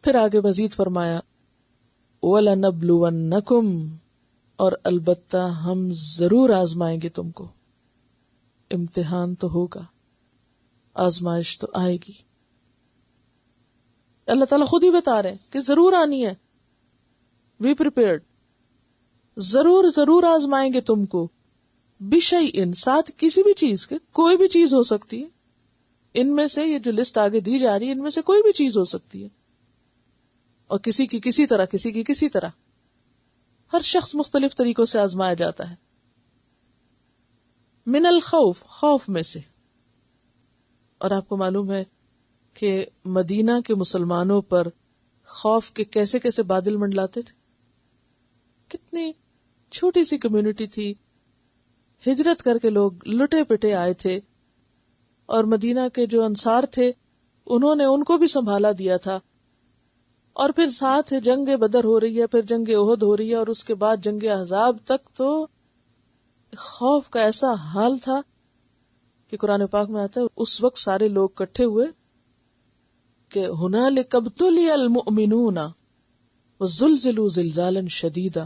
پھر آگے مزید فرمایا وَلَنَبْلُوَنَّكُمْ، اور البتہ ہم ضرور آزمائیں گے تم کو. امتحان تو ہوگا، آزمائش تو آئے گی. اللہ تعالیٰ خود ہی بتا رہے ہیں کہ ضرور آنی ہے. Be prepared. ضرور ضرور آزمائیں گے تم کو. بِشَيْءٍ، ساتھ کسی بھی چیز کے، کوئی بھی چیز ہو سکتی ہے. ان میں سے یہ جو لسٹ آگے دی جا رہی ہے ان میں سے کوئی بھی چیز ہو سکتی ہے، اور کسی کی کسی طرح، کسی کی کسی طرح. ہر شخص مختلف طریقوں سے آزمایا جاتا ہے. من الخوف، خوف میں سے. اور آپ کو معلوم ہے کہ مدینہ کے مسلمانوں پر خوف کے کیسے کیسے بادل منڈلاتے تھے. کتنی چھوٹی سی کمیونٹی تھی، ہجرت کر کے لوگ لٹے پٹے آئے تھے، اور مدینہ کے جو انصار تھے انہوں نے ان کو بھی سنبھالا دیا تھا. اور پھر ساتھ جنگ بدر ہو رہی ہے، پھر جنگ احد ہو رہی ہے، اور اس کے بعد جنگ احزاب تک تو خوف کا ایسا حال تھا کہ قرآن پاک میں آتا ہے اس وقت سارے لوگ اکٹھے ہوئے کہ ہنالک ابتلی المؤمنون وزلزلوا زلزالا شدیدا،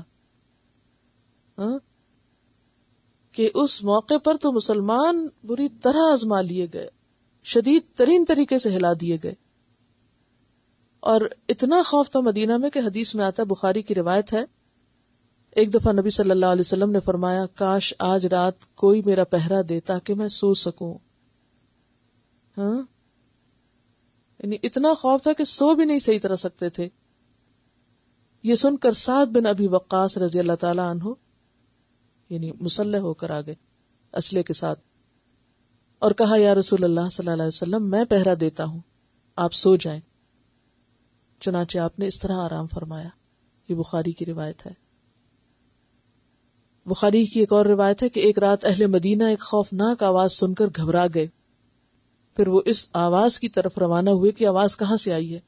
کہ اس موقع پر تو مسلمان بری طرح آزما لیے گئے، شدید ترین طریقے سے ہلا دیے گئے. اور اتنا خوف تھا مدینہ میں کہ حدیث میں آتا ہے، بخاری کی روایت ہے، ایک دفعہ نبی صلی اللہ علیہ وسلم نے فرمایا کاش آج رات کوئی میرا پہرا دے تاکہ میں سو سکوں. یعنی اتنا خوف تھا کہ سو بھی نہیں صحیح طرح سکتے تھے. یہ سن کر سعد بن ابی وقاص رضی اللہ تعالی عنہ یعنی مسلح ہو کر آگے اسلحے کے ساتھ، اور کہا یا رسول اللہ صلی اللہ علیہ وسلم میں پہرا دیتا ہوں، آپ سو جائیں. چنانچہ آپ نے اس طرح آرام فرمایا. یہ بخاری کی روایت ہے. بخاری کی ایک اور روایت ہے کہ ایک رات اہل مدینہ ایک خوفناک آواز سن کر گھبرا گئے. پھر وہ اس آواز کی طرف روانہ ہوئے کہ آواز کہاں سے آئی ہے.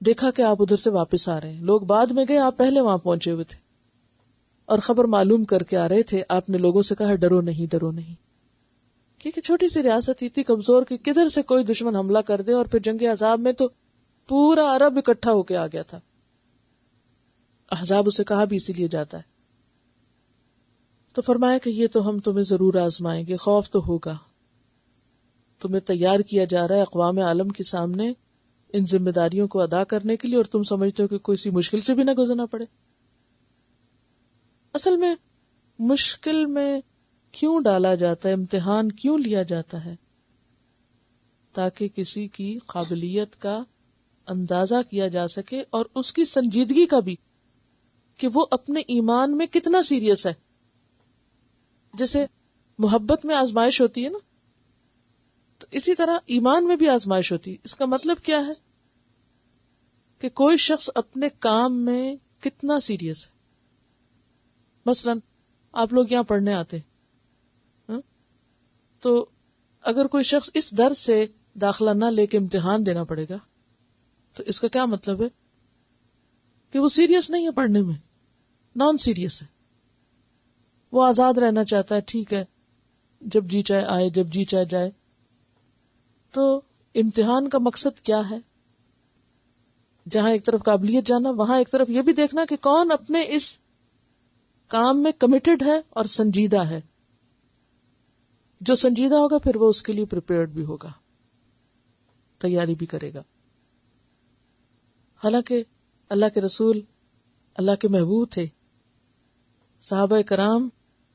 دیکھا کہ آپ ادھر سے واپس آ رہے ہیں. لوگ بعد میں گئے، آپ پہلے وہاں پہنچے ہوئے تھے اور خبر معلوم کر کے آ رہے تھے. آپ نے لوگوں سے کہا ڈرو نہیں، ڈرو نہیں، کیونکہ چھوٹی سی ریاست اتنی کمزور کہ کدھر سے کوئی دشمن حملہ کر دے. اور پھر جنگ احزاب میں تو پورا عرب اکٹھا ہو کے آ گیا تھا. احزاب اسے کہا بھی اسی لیے جاتا ہے. تو فرمایا کہ یہ تو ہم تمہیں ضرور آزمائیں گے، خوف تو ہوگا، تمہیں تیار کیا جا رہا ہے اقوام عالم کے سامنے ان ذمہ داریوں کو ادا کرنے کے لیے، اور تم سمجھتے ہو کہ کوئی سی مشکل سے بھی نہ گزرنا پڑے. اصل میں مشکل میں کیوں ڈالا جاتا ہے، امتحان کیوں لیا جاتا ہے؟ تاکہ کسی کی قابلیت کا اندازہ کیا جا سکے اور اس کی سنجیدگی کا بھی، کہ وہ اپنے ایمان میں کتنا سیریس ہے. جیسے محبت میں آزمائش ہوتی ہے نا، تو اسی طرح ایمان میں بھی آزمائش ہوتی ہے. اس کا مطلب کیا ہے کہ کوئی شخص اپنے کام میں کتنا سیریس ہے. مثلا آپ لوگ یہاں پڑھنے آتے تو اگر کوئی شخص اس ڈر سے داخلہ نہ لے کے امتحان دینا پڑے گا تو اس کا کیا مطلب ہے کہ وہ سیریس نہیں ہے پڑھنے میں، نان سیریس ہے. وہ آزاد رہنا چاہتا ہے، ٹھیک ہے جب جی چاہے آئے، جب جی چاہے جائے. تو امتحان کا مقصد کیا ہے؟ جہاں ایک طرف قابلیت جانا، وہاں ایک طرف یہ بھی دیکھنا کہ کون اپنے اس کام میں کمیٹڈ ہے اور سنجیدہ ہے. جو سنجیدہ ہوگا پھر وہ اس کے لیے پریپیئرڈ بھی ہوگا، تیاری بھی کرے گا. حالانکہ اللہ کے رسول اللہ کے محبوب تھے، صحابہ کرام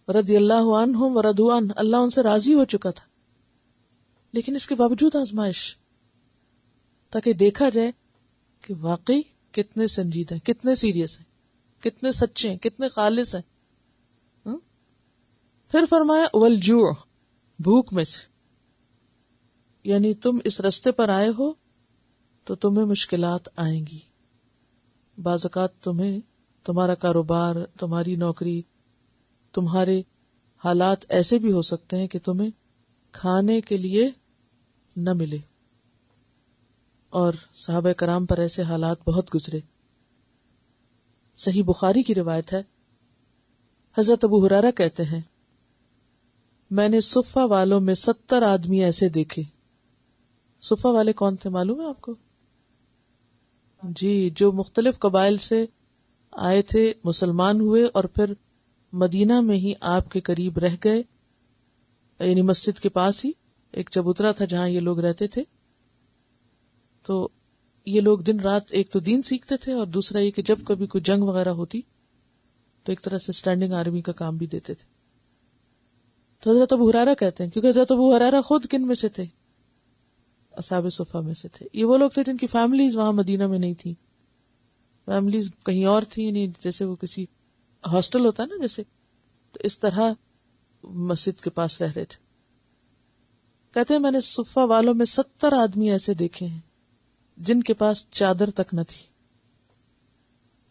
رضی اللہ عنہم ورضوا عنہ، اللہ ان سے راضی ہو چکا تھا، لیکن اس کے باوجود آزمائش، تاکہ دیکھا جائے کہ واقعی کتنے سنجیدہ ہیں، کتنے سیریس ہیں، کتنے سچے ہیں، کتنے خالص ہیں. پھر فرمایا والجوع، بھوک میں سے، یعنی تم اس رستے پر آئے ہو تو تمہیں مشکلات آئیں گی. بعض اوقات تمہیں تمہارا کاروبار، تمہاری نوکری، تمہارے حالات ایسے بھی ہو سکتے ہیں کہ تمہیں کھانے کے لیے نہ ملے، اور صحابہ کرام پر ایسے حالات بہت گزرے. صحیح بخاری کی روایت ہے، حضرت ابو ہریرہ کہتے ہیں میں نے صفہ والوں میں 70 آدمی ایسے دیکھے. صفہ والے کون تھے معلوم ہے آپ کو؟ جی، جو مختلف قبائل سے آئے تھے، مسلمان ہوئے اور پھر مدینہ میں ہی آپ کے قریب رہ گئے، یعنی مسجد کے پاس ہی ایک چبوترا تھا جہاں یہ لوگ رہتے تھے. تو یہ لوگ دن رات ایک تو دین سیکھتے تھے اور دوسرا یہ کہ جب کبھی کوئی جنگ وغیرہ ہوتی تو ایک طرح سے اسٹینڈنگ آرمی کا کام بھی دیتے تھے. تو حضرت ابو ہریرہ کہتے ہیں، کیونکہ حضرت ابو ہریرہ خود کن میں سے تھے؟ اصحاب صفہ میں سے تھے. یہ وہ لوگ تھے جن کی فیملیز وہاں مدینہ میں نہیں تھی، فیملیز کہیں اور تھی، یعنی جیسے وہ کسی ہاسٹل ہوتا ہے نا جیسے، تو اس طرح مسجد کے پاس رہ رہے تھے. کہتے ہیں میں نے صفہ والوں میں 70 آدمی ایسے دیکھے ہیں جن کے پاس چادر تک نہ تھی.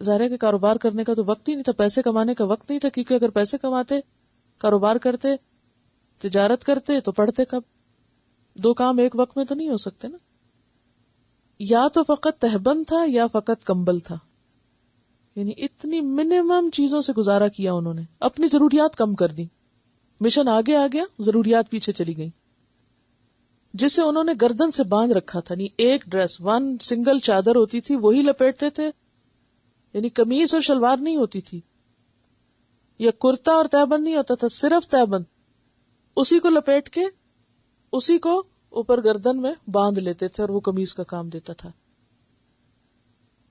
ظاہر ہے کہ کاروبار کرنے کا تو وقت ہی نہیں تھا، پیسے کمانے کا وقت نہیں تھا، کیونکہ اگر پیسے کماتے، کاروبار کرتے، تجارت کرتے تو پڑھتے کب؟ دو کام ایک وقت میں تو نہیں ہو سکتے نا. یا تو فقط تہبند تھا یا فقط کمبل تھا، یعنی اتنی منیمم چیزوں سے گزارا کیا انہوں نے، اپنی ضروریات کم کر دی. مشن آگے آ گیا، ضروریات پیچھے چلی گئی. جسے انہوں نے گردن سے باندھ رکھا تھا، نہیں ایک ڈریس، ون سنگل چادر ہوتی تھی وہی لپیٹتے تھے، یعنی قمیص اور شلوار نہیں ہوتی تھی، یا کرتا اور تہبند نہیں ہوتا تھا، صرف تہبند، اسی کو لپیٹ کے اسی کو اوپر گردن میں باندھ لیتے تھے اور وہ قمیص کا کام دیتا تھا.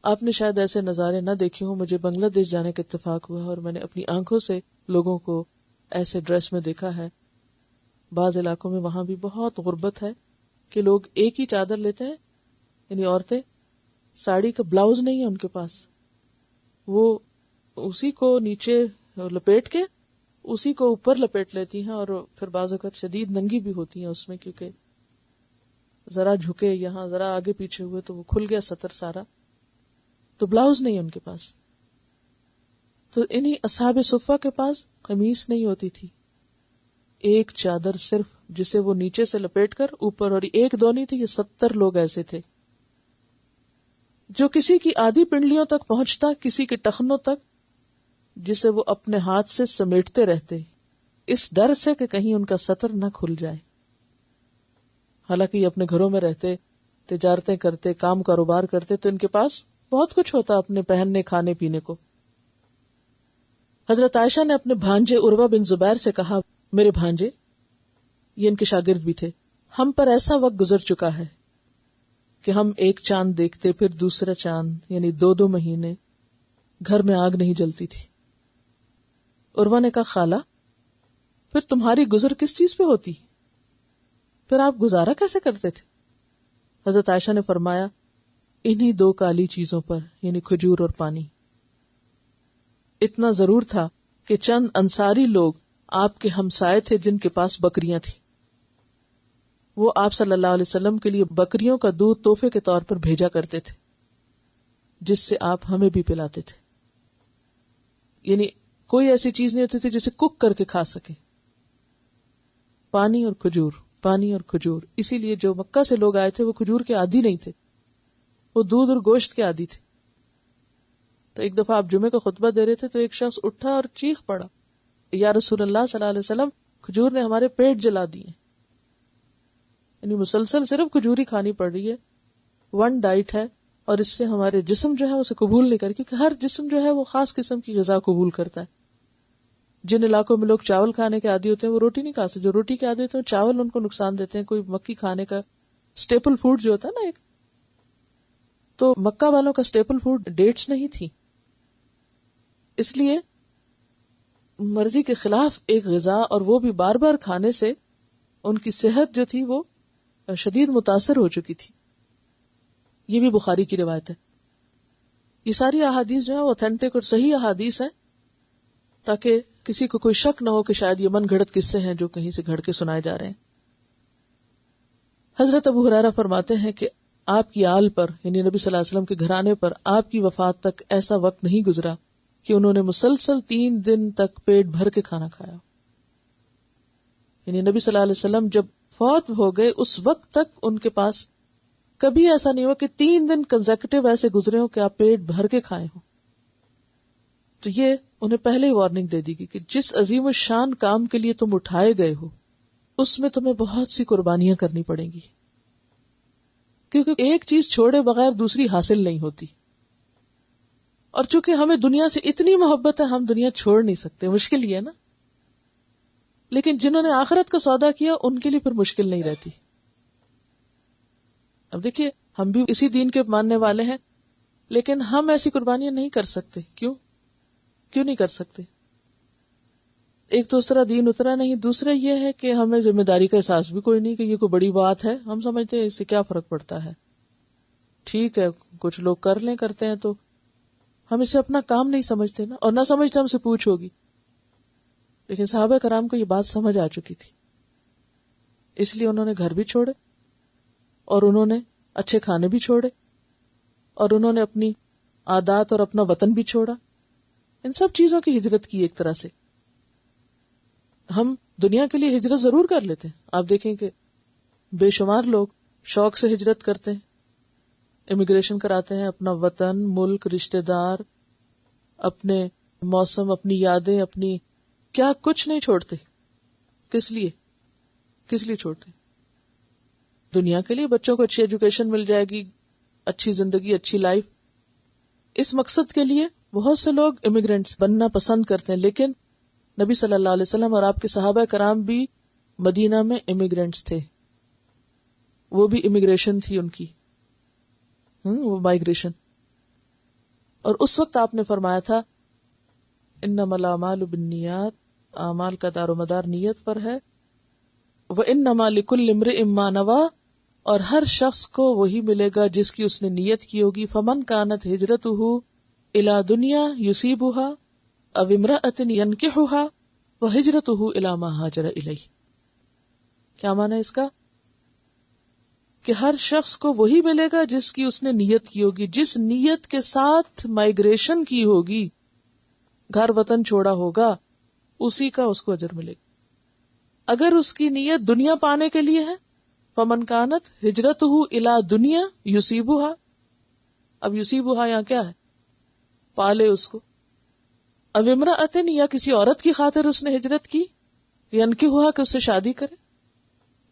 آپ نے شاید ایسے نظارے نہ دیکھے ہوں، مجھے بنگلہ دیش جانے کا اتفاق ہوا اور میں نے اپنی آنکھوں سے لوگوں کو ایسے ڈریس میں دیکھا ہے. بعض علاقوں میں وہاں بھی بہت غربت ہے کہ لوگ ایک ہی چادر لیتے ہیں، یعنی عورتیں ساڑی کا بلاؤز نہیں ہے ان کے پاس، وہ اسی کو نیچے لپیٹ کے اسی کو اوپر لپیٹ لیتی ہیں، اور پھر بعض اوقات شدید ننگی بھی ہوتی ہیں اس میں، کیونکہ ذرا جھکے یہاں ذرا آگے پیچھے ہوئے تو وہ کھل گیا سطر سارا، تو بلاؤز نہیں ان کے پاس. تو انہی اصحاب صفہ کے پاس قمیص نہیں ہوتی تھی، ایک چادر صرف، جسے وہ نیچے سے لپیٹ کر اوپر، اور ایک دو نہیں تھی، یہ 70 لوگ ایسے تھے جو کسی کی آدھی پنڈلیوں تک پہنچتا، کسی کے ٹخنوں تک، جسے وہ اپنے ہاتھ سے سمیٹتے رہتے اس ڈر سے کہ کہیں ان کا سطر نہ کھل جائے. حالانکہ یہ اپنے گھروں میں رہتے، تجارتیں کرتے، کام کاروبار کرتے، تو ان کے پاس بہت کچھ ہوتا اپنے پہننے کھانے پینے کو. حضرت عائشہ نے اپنے بھانجے عروہ بن زبیر سے کہا، میرے بھانجے، یہ ان کے شاگرد بھی تھے، ہم پر ایسا وقت گزر چکا ہے کہ ہم ایک چاند دیکھتے، پھر دوسرا چاند، یعنی 2 مہینے گھر میں آگ نہیں جلتی تھی. عروہ نے کہا، خالہ پھر تمہاری گزر کس چیز پہ ہوتی؟ پھر آپ گزارا کیسے کرتے تھے؟ حضرت عائشہ نے فرمایا، انہی 2 کالی چیزوں پر، یعنی کھجور اور پانی. اتنا ضرور تھا کہ چند انصاری لوگ آپ کے ہمسائے تھے جن کے پاس بکریاں تھیں، وہ آپ صلی اللہ علیہ وسلم کے لیے بکریوں کا دودھ تحفے کے طور پر بھیجا کرتے تھے، جس سے آپ ہمیں بھی پلاتے تھے. یعنی کوئی ایسی چیز نہیں ہوتی تھی جسے کک کر کے کھا سکے. پانی اور کھجور، پانی اور کھجور. اسی لیے جو مکہ سے لوگ آئے تھے وہ کھجور کے عادی نہیں تھے، وہ دودھ اور گوشت کے عادی تھے. تو ایک دفعہ آپ جمعے کا خطبہ دے رہے تھے تو ایک شخص اٹھا اور چیخ پڑا، یا رسول اللہ صلی اللہ علیہ وسلم، کھجور نے ہمارے پیٹ جلا دیے. یعنی مسلسل صرف کھجور ہی کھانی پڑ رہی ہے، ون ڈائٹ ہے، اور اس سے ہمارے جسم جو ہے اسے قبول نہیں کرے، کیونکہ ہر جسم جو ہے وہ خاص قسم کی غذا قبول کرتا ہے. جن علاقوں میں لوگ چاول کھانے کے عادی ہوتے ہیں وہ روٹی نہیں کھا سکتے، جو روٹی کے عادی ہوتے ہیں چاول ان کو نقصان دیتے ہیں. کوئی مکی کھانے کا سٹیپل فوڈ جو ہوتا ہے نا ایک، تو مکہ والوں کا سٹیپل فوڈ ڈیٹس نہیں تھی، اس لیے مرضی کے خلاف ایک غذا، اور وہ بھی بار بار کھانے سے ان کی صحت جو تھی وہ شدید متاثر ہو چکی تھی. یہ بھی بخاری کی روایت ہے. یہ ساری احادیث جو ہیں وہ اوتھینٹک اور صحیح احادیث ہیں، تاکہ کسی کو کوئی شک نہ ہو کہ شاید یہ من گھڑت قصے ہیں جو کہیں سے گھڑ کے سنائے جا رہے ہیں. حضرت ابو ہریرہ فرماتے ہیں کہ آپ کی آل پر، یعنی نبی صلی اللہ علیہ وسلم کے گھرانے پر آپ کی وفات تک ایسا وقت نہیں گزرا کہ انہوں نے مسلسل 3 دن تک پیٹ بھر کے کھانا کھایا. یعنی نبی صلی اللہ علیہ وسلم جب فوت ہو گئے اس وقت تک ان کے پاس کبھی ایسا نہیں ہوا کہ 3 دن کنزیکٹیو ایسے گزرے ہوں کہ آپ پیٹ بھر کے کھائے ہوں. تو یہ انہیں پہلے ہی وارننگ دے دی گئی کہ جس عظیم الشان کام کے لیے تم اٹھائے گئے ہو اس میں تمہیں بہت سی قربانیاں کرنی پڑیں گی. کیونکہ ایک چیز چھوڑے بغیر دوسری حاصل نہیں ہوتی، اور چونکہ ہمیں دنیا سے اتنی محبت ہے ہم دنیا چھوڑ نہیں سکتے، مشکل ہی ہے نا. لیکن جنہوں نے آخرت کا سودا کیا ان کے لیے پھر مشکل نہیں رہتی. اب دیکھیے ہم بھی اسی دین کے ماننے والے ہیں، لیکن ہم ایسی قربانیاں نہیں کر سکتے. کیوں نہیں کر سکتے؟ ایک تو اس طرح دین اترا نہیں، دوسرا یہ ہے کہ ہمیں ذمہ داری کا احساس بھی کوئی نہیں کہ یہ کوئی بڑی بات ہے. ہم سمجھتے ہیں اس سے کیا فرق پڑتا ہے، ٹھیک ہے کچھ لوگ کر لیں، کرتے ہیں تو ہم اسے اپنا کام نہیں سمجھتے نا، اور نہ سمجھتے ہم سے پوچھ ہوگی. لیکن صحابہ کرام کو یہ بات سمجھ آ چکی تھی، اس لیے انہوں نے گھر بھی چھوڑے، اور انہوں نے اچھے کھانے بھی چھوڑے، اور انہوں نے اپنی عادات اور اپنا وطن بھی چھوڑا. ان سب چیزوں کی ہجرت کی ایک طرح سے. ہم دنیا کے لیے ہجرت ضرور کر لیتے ہیں. آپ دیکھیں کہ بے شمار لوگ شوق سے ہجرت کرتے ہیں، امیگریشن کراتے ہیں، اپنا وطن، ملک، رشتہ دار، اپنے موسم، اپنی یادیں، اپنی کیا کچھ نہیں چھوڑتے. کس لیے چھوڑتے؟ دنیا کے لیے، بچوں کو اچھی ایجوکیشن مل جائے گی، اچھی زندگی، اچھی لائف. اس مقصد کے لیے بہت سے لوگ امیگرینٹس بننا پسند کرتے ہیں. لیکن نبی صلی اللہ علیہ وسلم اور آپ کے صحابہ کرام بھی مدینہ میں امیگرینٹس تھے. وہ بھی امیگریشن تھی ان کی، وہ مائگریشن. اور اس وقت آپ نے فرمایا تھا انما الاعمال بالنیات، اعمال کا دار و مدار نیت پر ہے. وانما لکل امرئ ما نوى، اور ہر شخص کو وہی ملے گا جس کی اس نے نیت کی ہوگی. فمن كانت ہجرته الى دنیا يصيبها او امرأة ينكحها وهجرته الى ما هاجر الیہ. کیا معنی ہے اس کا؟ کہ ہر شخص کو وہی ملے گا جس کی اس نے نیت کی ہوگی، جس نیت کے ساتھ مائگریشن کی ہوگی، گھر وطن چھوڑا ہوگا، اسی کا اس کو اجر ملے گا. اگر اس کی نیت دنیا پانے کے لیے ہے، فمن کانت ہجرتہ الی دنیا یصیبها. اب یصیبها یہاں کیا ہے؟ پالے اس کو. اب امرأۃ، یا کسی عورت کی خاطر اس نے ہجرت کی، ینکحها کہ اس سے شادی کرے،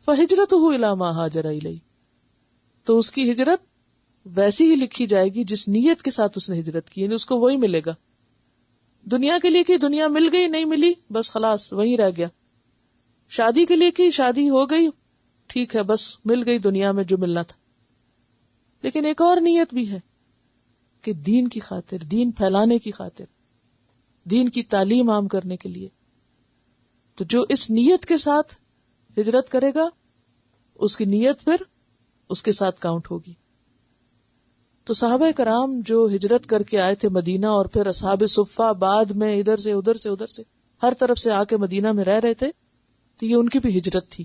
فہجرتہ الی ما ہاجر الیہ، تو اس کی ہجرت ویسی ہی لکھی جائے گی جس نیت کے ساتھ اس نے ہجرت کی، یعنی اس کو وہی ملے گا. دنیا کے لیے کی، دنیا مل گئی، نہیں ملی بس خلاص وہیں رہ گیا. شادی کے لیے کی، شادی ہو گئی، ٹھیک ہے بس مل گئی دنیا میں جو ملنا تھا. لیکن ایک اور نیت بھی ہے کہ دین کی خاطر، دین پھیلانے کی خاطر، دین کی تعلیم عام کرنے کے لیے. تو جو اس نیت کے ساتھ ہجرت کرے گا اس کی نیت پھر اس کے ساتھ کاؤنٹ ہوگی. تو صحابہ کرام جو ہجرت کر کے آئے تھے مدینہ، اور پھر اصحاب صفہ بعد میں ادھر سے ہر طرف سے آ کے مدینہ میں رہ رہے تھے، تو یہ ان کی بھی ہجرت تھی.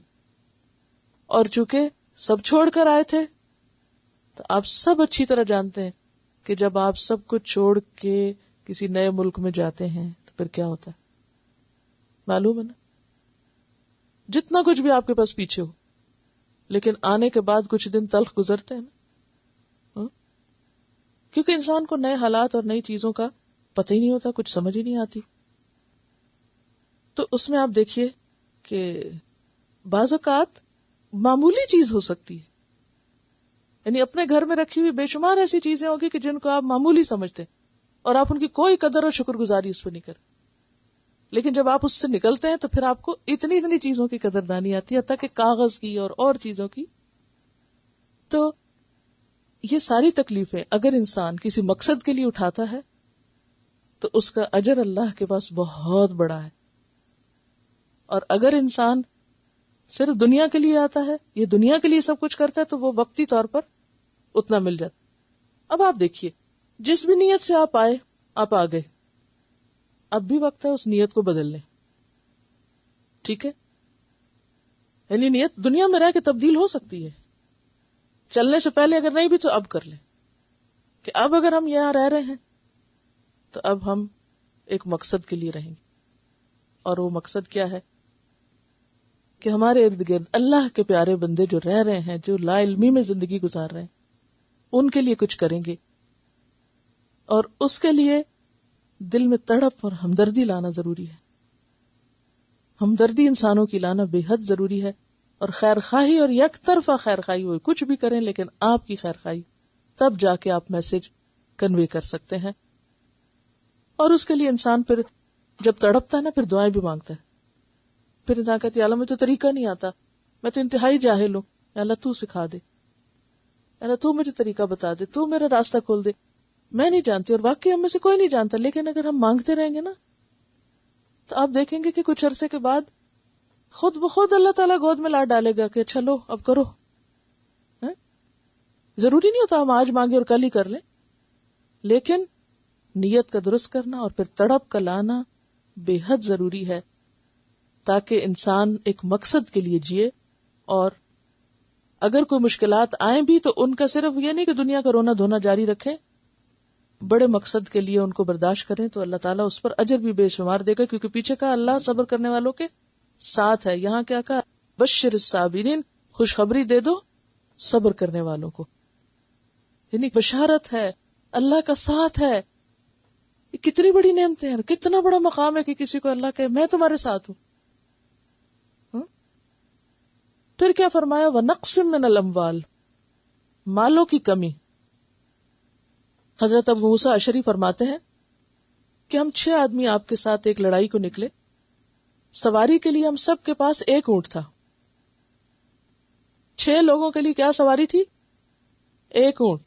اور چونکہ سب چھوڑ کر آئے تھے تو آپ سب اچھی طرح جانتے ہیں کہ جب آپ سب کچھ چھوڑ کے کسی نئے ملک میں جاتے ہیں تو پھر کیا ہوتا ہے، معلوم ہے نا. جتنا کچھ بھی آپ کے پاس پیچھے ہو، لیکن آنے کے بعد کچھ دن تلخ گزرتے ہیں نا، کیونکہ انسان کو نئے حالات اور نئی چیزوں کا پتہ ہی نہیں ہوتا، کچھ سمجھ ہی نہیں آتی. تو اس میں آپ دیکھیے کہ بعض اوقات معمولی چیز ہو سکتی ہے، یعنی اپنے گھر میں رکھی ہوئی بے شمار ایسی چیزیں ہوگی کہ جن کو آپ معمولی سمجھتے ہیں اور آپ ان کی کوئی قدر اور شکر گزاری اس پہ نہیں کرتے. لیکن جب آپ اس سے نکلتے ہیں تو پھر آپ کو اتنی چیزوں کی قدردانی آتی ہے، حتیٰ کہ کاغذ کی اور چیزوں کی. تو یہ ساری تکلیفیں اگر انسان کسی مقصد کے لیے اٹھاتا ہے تو اس کا اجر اللہ کے پاس بہت بڑا ہے. اور اگر انسان صرف دنیا کے لیے آتا ہے، یہ دنیا کے لیے سب کچھ کرتا ہے، تو وہ وقتی طور پر اتنا مل جاتا. اب آپ دیکھیے جس بھی نیت سے آپ آئے، آپ آ گئے، اب بھی وقت ہے اس نیت کو بدل لیں. ٹھیک ہے، یعنی نیت دنیا میں رہ کے تبدیل ہو سکتی ہے. چلنے سے پہلے اگر نہیں بھی تو اب کر لیں کہ اب اگر ہم یہاں رہ رہے ہیں تو اب ہم ایک مقصد کے لیے رہیں گے. اور وہ مقصد کیا ہے؟ کہ ہمارے ارد گرد اللہ کے پیارے بندے جو رہ رہے ہیں، جو لا علمی میں زندگی گزار رہے ہیں، ان کے لیے کچھ کریں گے. اور اس کے لیے دل میں تڑپ اور ہمدردی لانا ضروری ہے. ہمدردی انسانوں کی لانا بے حد ضروری ہے. اور خیر خواہی اور یک طرفہ خیر خواہی ہوئی، کچھ بھی کریں لیکن آپ کی خیر خواہی، تب جا کے آپ میسج کنوے کر سکتے ہیں. اور اس کے لیے انسان پھر جب تڑپتا ہے نا پھر دعائیں بھی مانگتا ہے. پھر انسان کہتی ہے اللہ مجھے تو طریقہ نہیں آتا، میں تو انتہائی جاہل ہوں، اللہ تو سکھا دے، اللہ تو مجھے طریقہ بتا دے، تو میرا راستہ کھول دے. میں نہیں جانتی، اور واقعی ہم میں سے کوئی نہیں جانتا، لیکن اگر ہم مانگتے رہیں گے نا تو آپ دیکھیں گے کہ کچھ عرصے کے بعد خود بخود اللہ تعالیٰ گود میں لا ڈالے گا کہ چلو اب کرو. ضروری نہیں ہوتا ہم آج مانگے اور کل ہی کر لیں، لیکن نیت کا درست کرنا اور پھر تڑپ کا لانا بے حد ضروری ہے، تاکہ انسان ایک مقصد کے لیے جیے. اور اگر کوئی مشکلات آئیں بھی تو ان کا صرف یہ نہیں کہ دنیا کا رونا دھونا جاری رکھیں، بڑے مقصد کے لیے ان کو برداشت کریں تو اللہ تعالیٰ اس پر اجر بھی بے شمار دے گا، کیونکہ پیچھے کا اللہ صبر کرنے والوں کے ساتھ ہے. یہاں کیا کہا؟ بشر الصابرین، خوشخبری دے دو صبر کرنے والوں کو، یعنی بشارت ہے، اللہ کا ساتھ ہے. یہ کتنی بڑی نعمتیں ہیں، کتنا بڑا مقام ہے کہ کسی کو اللہ کہے میں تمہارے ساتھ ہوں. پھر کیا فرمایا؟ وَنَقْصٍ مِّنَ الْأَمْوَالِ، مالوں کی کمی. حضرت ابو موسیٰ اشعری فرماتے ہیں کہ ہم 6 آدمی آپ کے ساتھ ایک لڑائی کو نکلے. سواری کے لیے ہم سب کے پاس ایک اونٹ تھا. 6 لوگوں کے لیے کیا سواری تھی؟ ایک اونٹ.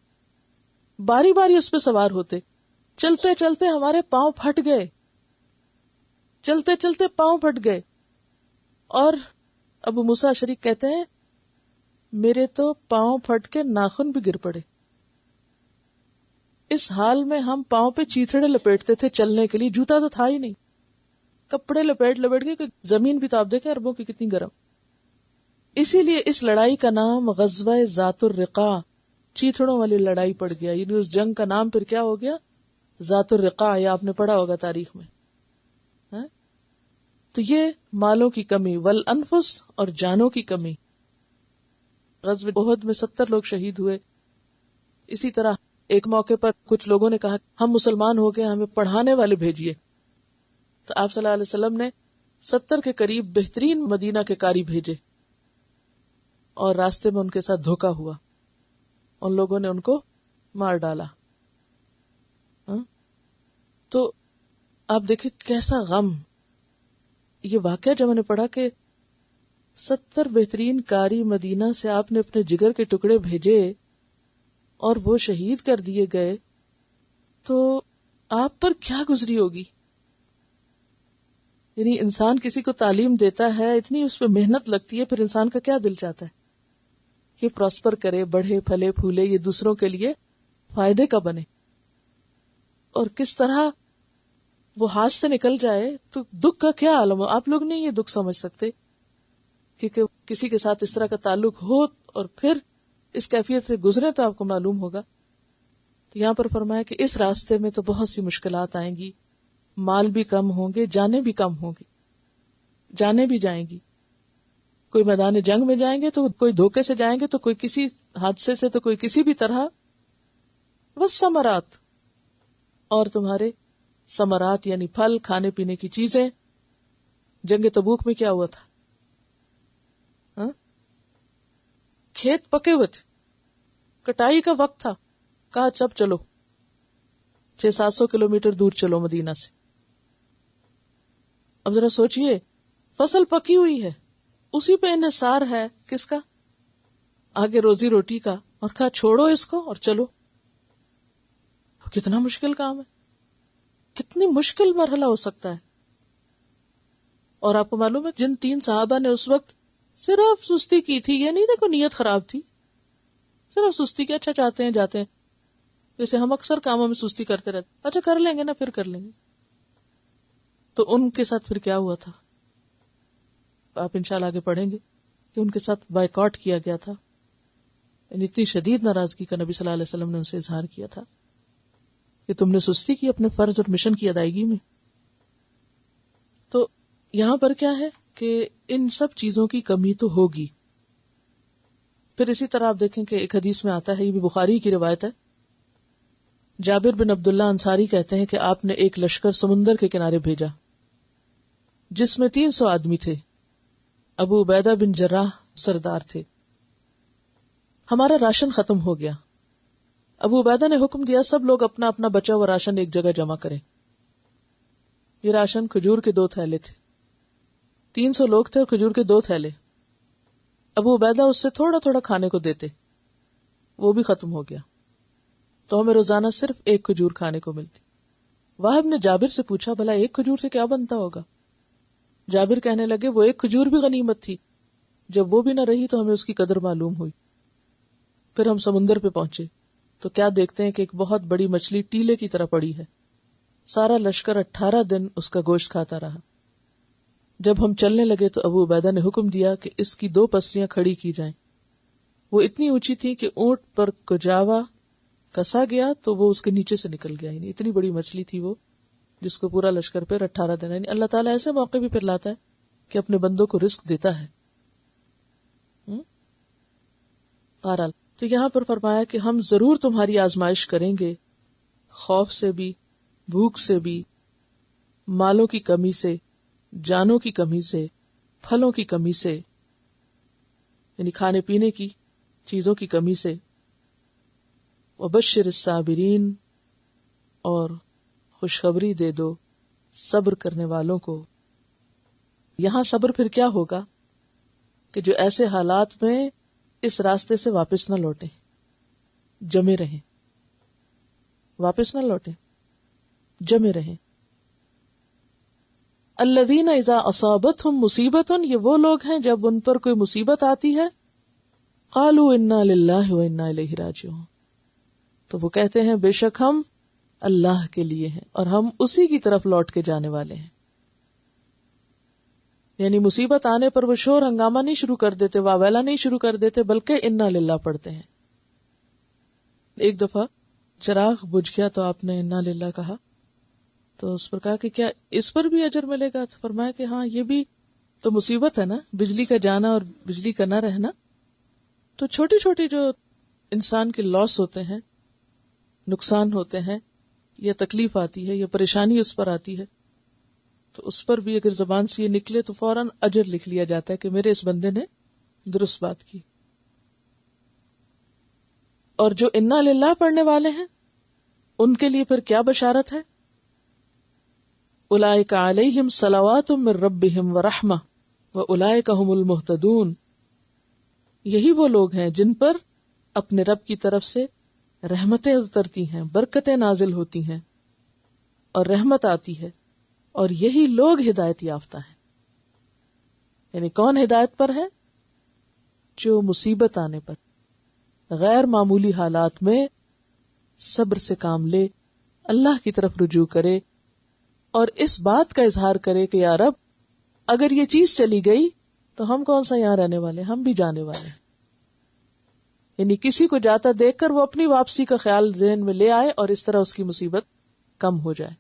باری باری اس پہ سوار ہوتے. چلتے چلتے ہمارے پاؤں پھٹ گئے، چلتے چلتے پاؤں پھٹ گئے. اور ابو موسیٰ اشعری کہتے ہیں میرے تو پاؤں پھٹ کے ناخن بھی گر پڑے. اس حال میں ہم پاؤں پہ چیتھڑے لپیٹتے تھے چلنے کے لیے، جوتا تو تھا ہی نہیں، کپڑے لپیٹ کے کہ زمین بھی تو آپ دیکھیں عربوں کی کتنی گرم. اسی لیے اس لڑائی کا نام غزوہ ذات الرقاع، چیتھڑوں والی لڑائی پڑ گیا. یعنی اس جنگ کا نام پھر کیا ہو گیا؟ ذات الرقاع. یہ آپ نے پڑھا ہوگا تاریخ میں. تو یہ مالوں کی کمی، والانفس، اور جانوں کی کمی. غزوہ احد میں 70 لوگ شہید ہوئے. اسی طرح ایک موقع پر کچھ لوگوں نے کہا ہم مسلمان ہو گئے، ہمیں پڑھانے والے بھیجیے. تو آپ صلی اللہ علیہ وسلم نے 70 کے قریب بہترین مدینہ کے قاری بھیجے، اور راستے میں ان کے ساتھ دھوکا ہوا، ان لوگوں نے ان کو مار ڈالا. تو آپ دیکھیں کیسا غم. یہ واقعہ جب میں نے پڑھا کہ 70 بہترین قاری مدینہ سے آپ نے اپنے جگر کے ٹکڑے بھیجے اور وہ شہید کر دیے گئے، تو آپ پر کیا گزری ہوگی. یعنی انسان کسی کو تعلیم دیتا ہے، اتنی اس پہ محنت لگتی ہے، پھر انسان کا کیا دل چاہتا ہے کہ پراسپر کرے، بڑھے پھلے پھولے، یہ دوسروں کے لیے فائدے کا بنے. اور کس طرح وہ ہاتھ سے نکل جائے تو دکھ کا کیا عالم ہو. آپ لوگ نہیں یہ دکھ سمجھ سکتے، کیونکہ کسی کے ساتھ اس طرح کا تعلق ہو اور پھر اس کیفیت سے گزرے تو آپ کو معلوم ہوگا. تو یہاں پر فرمایا کہ اس راستے میں تو بہت سی مشکلات آئیں گی، مال بھی کم ہوں گے، جانیں بھی کم ہوں گی، جانیں بھی جائیں گی. کوئی میدان جنگ میں جائیں گے تو کوئی دھوکے سے جائیں گے، تو کوئی کسی حادثے سے، تو کوئی کسی بھی طرح. والثمرات، اور تمہارے ثمرات یعنی پھل، کھانے پینے کی چیزیں. جنگ تبوک میں کیا ہوا تھا؟ کھیت پکے ہوئے تھے، کٹائی کا وقت تھا، کہا چب چلو 600-700 کلومیٹر دور چلو مدینہ سے. اب ذرا سوچئے، فصل پکی ہوئی ہے، اسی پہ انحصار ہے کس کا؟ آگے روزی روٹی کا، اور کہا چھوڑو اس کو اور چلو. کتنا مشکل کام ہے، کتنی مشکل مرحلہ ہو سکتا ہے. اور آپ کو معلوم ہے جن 3 صحابہ نے اس وقت صرف سستی کی تھی، یہ نہیں تھا کوئی نیت خراب تھی، صرف سستی کی، اچھا چاہتے ہیں جاتے ہیں، جیسے ہم اکثر کاموں میں سستی کرتے رہتے، اچھا کر لیں گے نا، پھر کر لیں گے. تو ان کے ساتھ پھر کیا ہوا تھا آپ انشاءاللہ آگے پڑھیں گے کہ ان کے ساتھ بائیکاٹ کیا گیا تھا. یعنی اتنی شدید ناراضگی کا نبی صلی اللہ علیہ وسلم نے ان سے اظہار کیا تھا کہ تم نے سستی کی اپنے فرض اور مشن کی ادائیگی میں. تو یہاں پر کیا ہے کہ ان سب چیزوں کی کمی تو ہوگی. پھر اسی طرح آپ دیکھیں کہ ایک حدیث میں آتا ہے، یہ بھی بخاری کی روایت ہے، جابر بن عبداللہ انصاری کہتے ہیں کہ آپ نے ایک لشکر سمندر کے کنارے بھیجا جس میں 300 آدمی تھے. ابو عبیدہ بن جراح سردار تھے. ہمارا راشن ختم ہو گیا. ابو عبیدہ نے حکم دیا سب لوگ اپنا اپنا بچا ہوا راشن ایک جگہ جمع کریں. یہ راشن کھجور کے 2 تھیلے تھے. 300 لوگ تھے اور کھجور کے 2 تھیلے. ابو عبیدہ اس سے تھوڑا تھوڑا کھانے کو دیتے، وہ بھی ختم ہو گیا تو ہمیں روزانہ صرف 1 کھجور کھانے کو ملتی. واہب نے جابر سے پوچھا بھلا 1 کھجور سے کیا بنتا ہوگا؟ جابر کہنے لگے وہ 1 کھجور بھی غنیمت تھی، جب وہ بھی نہ رہی تو ہمیں اس کی قدر معلوم ہوئی. پھر ہم سمندر پہ پہنچے تو کیا دیکھتے ہیں کہ ایک بہت بڑی مچھلی ٹیلے کی طرح پڑی ہے. سارا لشکر 18 دن اس کا گوشت کھاتا رہا. جب ہم چلنے لگے تو ابو عبیدہ نے حکم دیا کہ اس کی 2 پسلیاں کھڑی کی جائیں. وہ اتنی اونچی تھی کہ اونٹ پر کجاوا کسا گیا تو وہ اس کے نیچے سے نکل گیا. یعنی اتنی بڑی مچھلی تھی وہ، جس کو پورا لشکر پہ 18 دن. یعنی اللہ تعالیٰ ایسے موقع بھی پھر لاتا ہے کہ اپنے بندوں کو رزق دیتا ہے. بہرحال تو یہاں پر فرمایا کہ ہم ضرور تمہاری آزمائش کریں گے، خوف سے بھی، بھوک سے بھی، مالوں کی کمی سے، جانوں کی کمی سے، پھلوں کی کمی سے، یعنی کھانے پینے کی چیزوں کی کمی سے. وبشر الصابرین، اور خوشخبری دے دو صبر کرنے والوں کو. یہاں صبر پھر کیا ہوگا کہ جو ایسے حالات میں اس راستے سے واپس نہ لوٹیں، جمے رہیں، واپس نہ لوٹیں، جمے رہیں. الذین اذا اصابتہم مصیبۃ، یہ وہ لوگ ہیں جب ان پر کوئی مصیبت آتی ہے، قالوا انا للہ و انا الیہ راجعون، تو وہ کہتے ہیں بے شک ہم اللہ کے لیے ہیں اور ہم اسی کی طرف لوٹ کے جانے والے ہیں. یعنی مصیبت آنے پر وہ شور ہنگامہ نہیں شروع کر دیتے، واویلا نہیں شروع کر دیتے، بلکہ انا للہ پڑھتے ہیں. ایک دفعہ چراغ بجھ گیا تو آپ نے انا للہ کہا، تو اس پر کہا کہ کیا اس پر بھی اجر ملے گا؟ تو فرمایا کہ ہاں، یہ بھی تو مصیبت ہے نا، بجلی کا جانا اور بجلی کا نہ رہنا. تو چھوٹی چھوٹی جو انسان کے لاس ہوتے ہیں، نقصان ہوتے ہیں، یا تکلیف آتی ہے یا پریشانی اس پر آتی ہے، تو اس پر بھی اگر زبان سے یہ نکلے تو فوراً اجر لکھ لیا جاتا ہے کہ میرے اس بندے نے درست بات کی. اور جو انا للہ پڑھنے والے ہیں ان کے لیے پھر کیا بشارت ہے؟ اولئک علیہم صلوات من ربہم ورحمہ واولئک ھم المہتدون. یہی وہ لوگ ہیں جن پر اپنے رب کی طرف سے رحمتیں اترتی ہیں، برکتیں نازل ہوتی ہیں اور رحمت آتی ہے، اور یہی لوگ ہدایت یافتہ ہیں. یعنی کون ہدایت پر ہے؟ جو مصیبت آنے پر غیر معمولی حالات میں صبر سے کام لے، اللہ کی طرف رجوع کرے اور اس بات کا اظہار کرے کہ یا رب اگر یہ چیز چلی گئی تو ہم کون سا یہاں رہنے والے، ہم بھی جانے والے ہیں. یعنی کسی کو جاتا دیکھ کر وہ اپنی واپسی کا خیال ذہن میں لے آئے اور اس طرح اس کی مصیبت کم ہو جائے.